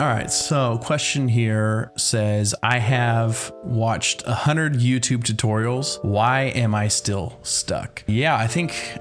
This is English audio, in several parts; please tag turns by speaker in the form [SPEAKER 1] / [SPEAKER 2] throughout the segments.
[SPEAKER 1] All right, so question here says, I have watched 100 YouTube tutorials. Why am I still stuck? Yeah, I think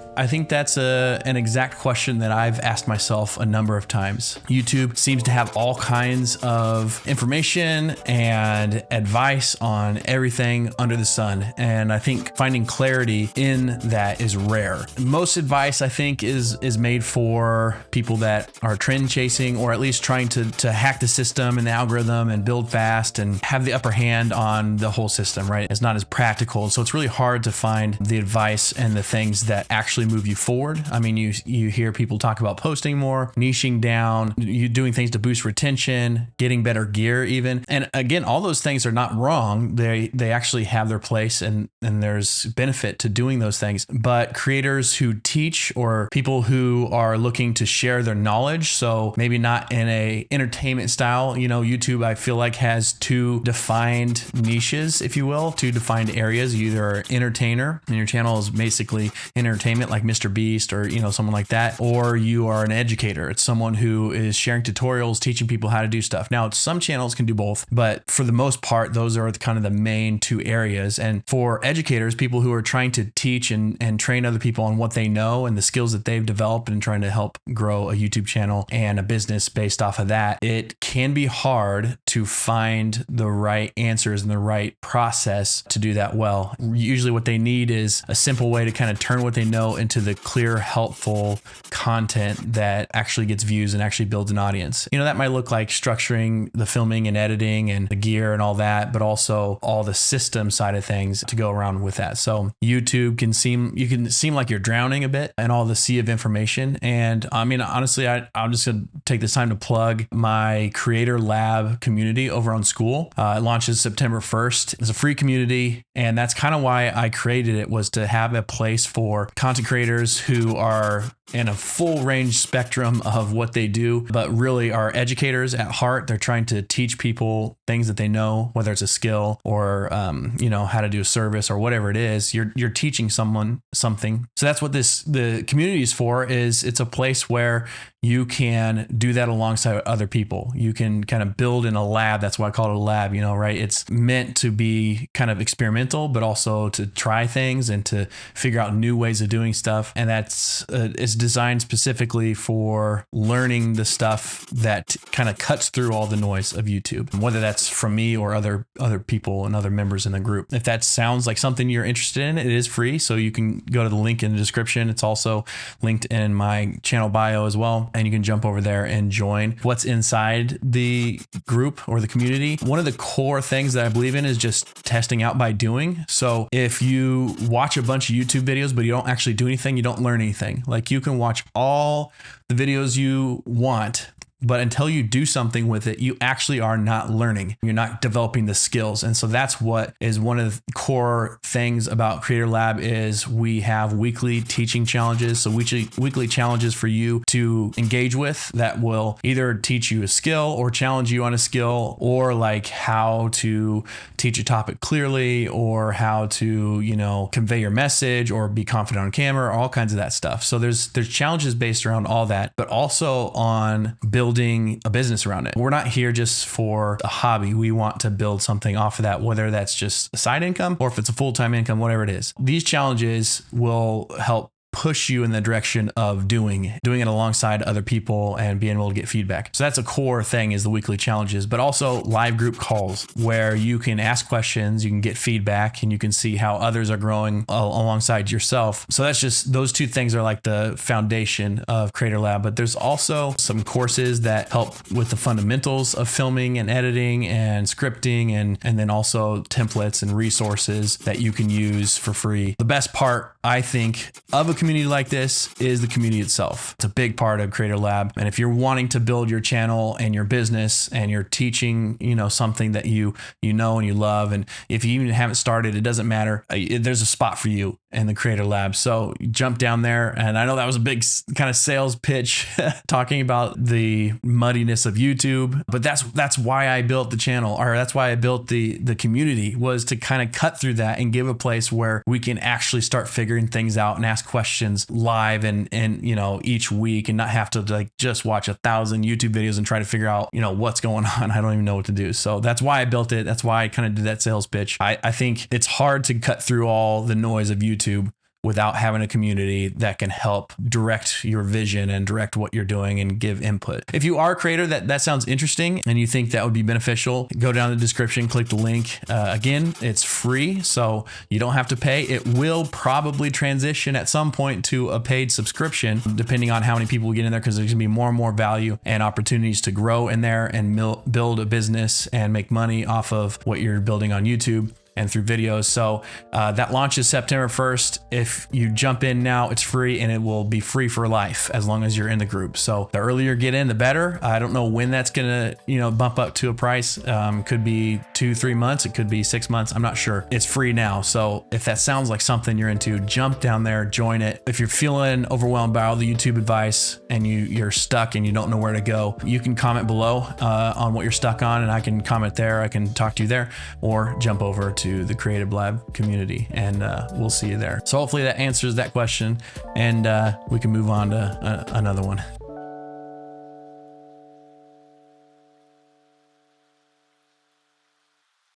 [SPEAKER 1] that's an exact question that I've asked myself a number of times. YouTube seems to have all kinds of information and advice on everything under the sun. And I think finding clarity in that is rare. Most advice, I think, is made for people that are trend chasing, or at least trying to hack the system and the algorithm and build fast and have the upper hand on the whole system, right? It's not as practical. So it's really hard to find the advice and the things that actually move you forward. I mean, you hear people talk about posting more, niching down, you doing things to boost retention, getting better gear even. And again, all those things are not wrong. They actually have their place, and there's benefit to doing those things. But creators who teach, or people who are looking to share their knowledge, so maybe not in a entertainment style, YouTube, I feel like, has two defined niches, if you will, two defined areas. You either are an entertainer and your channel is basically entertainment, like Mr. Beast or someone like that, or you are an educator. It's someone who is sharing tutorials, teaching people how to do stuff. Now, some channels can do both, but for the most part, those are kind of the main two areas. And for educators, people who are trying to teach and train other people on what they know and the skills that they've developed and trying to help grow a YouTube channel and a business based off of that, it can be hard to find the right answers and the right process to do that well. Usually what they need is a simple way to kind of turn what they know into the clear, helpful content that actually gets views and actually builds an audience. That might look like structuring the filming and editing and the gear and all that, but also all the system side of things to go around with that. So YouTube can seem like you're drowning a bit in all the sea of information. And I mean, honestly, I'm just going to take this time to plug my Creator Lab community over on Skool. It launches September 1st. It's a free community, and that's kind of why I created it, was to have a place for content creators who are in a full range spectrum of what they do, but really are educators at heart. They're trying to teach people things that they know, whether it's a skill or, how to do a service or whatever it is. You're teaching someone something. So that's what the community is for. It's a place where you can do that alongside other people. You can kind of build in a lab. That's why I call it a lab, right? It's meant to be kind of experimental, but also to try things and to figure out new ways of doing stuff. And it's designed specifically for learning the stuff that kind of cuts through all the noise of YouTube, whether that's from me or other people and other members in the group. If that sounds like something you're interested in, it is free. So you can go to the link in the description. It's also linked in my channel bio as well. And you can jump over there and join what's inside the group or the community. One of the core things that I believe in is just testing out by doing. So if you watch a bunch of YouTube videos, but you don't actually do anything, you don't learn anything. Like, you can watch all the videos you want, but until you do something with it, you actually are not learning. You're not developing the skills. And so that's what is one of the core things about Creator Lab is we have weekly teaching challenges. So weekly challenges for you to engage with that will either teach you a skill or challenge you on a skill, or like how to teach a topic clearly, or how to, convey your message or be confident on camera, all kinds of that stuff. So there's challenges based around all that, but also on building a business around it. We're not here just for a hobby. We want to build something off of that, whether that's just a side income or if it's a full-time income, whatever it is. These challenges will help push you in the direction of doing it alongside other people and being able to get feedback. So that's a core thing, is the weekly challenges, but also live group calls where you can ask questions, you can get feedback, and you can see how others are growing alongside yourself. So that's just, those two things are like the foundation of Creator Lab. But there's also some courses that help with the fundamentals of filming and editing and scripting, and then also templates and resources that you can use for free. The best part, I think, of a community like this is the community itself. It's a big part of Creator Lab. And if you're wanting to build your channel and your business and you're teaching, something that you know and you love, and if you even haven't started, it doesn't matter. There's a spot for you in the Creator Lab. So jump down there. And I know that was a big kind of sales pitch talking about the muddiness of YouTube, but that's why I built the channel, or that's why I built the community, was to kind of cut through that and give a place where we can actually start figuring things out and ask questions questions live and you know, each week, and not have to like just watch 1,000 YouTube videos and try to figure out, you know, what's going on. I don't even know what to do. So that's why I built it. That's why I kind of did that sales pitch. I think it's hard to cut through all the noise of YouTube without having a community that can help direct your vision and direct what you're doing and give input. If you are a creator that sounds interesting and you think that would be beneficial, go down the description, click the link. Again, it's free, so you don't have to pay. It will probably transition at some point to a paid subscription, depending on how many people get in there, because there's gonna be more and more value and opportunities to grow in there and build a business and make money off of what you're building on YouTube and through videos. So that launches September 1st. If you jump in now, it's free, and it will be free for life as long as you're in the group. So the earlier you get in, the better. I don't know when that's gonna, you know, bump up to a price. Could be 2-3 months. It could be 6 months. I'm not sure. It's free now. So if that sounds like something you're into, jump down there, join it. If you're feeling overwhelmed by all the YouTube advice and you're stuck and you don't know where to go, you can comment below on what you're stuck on, and I can comment there. I can talk to you there, or jump over to the Creative Lab community, and we'll see you there. So hopefully that answers that question, and we can move on to another one.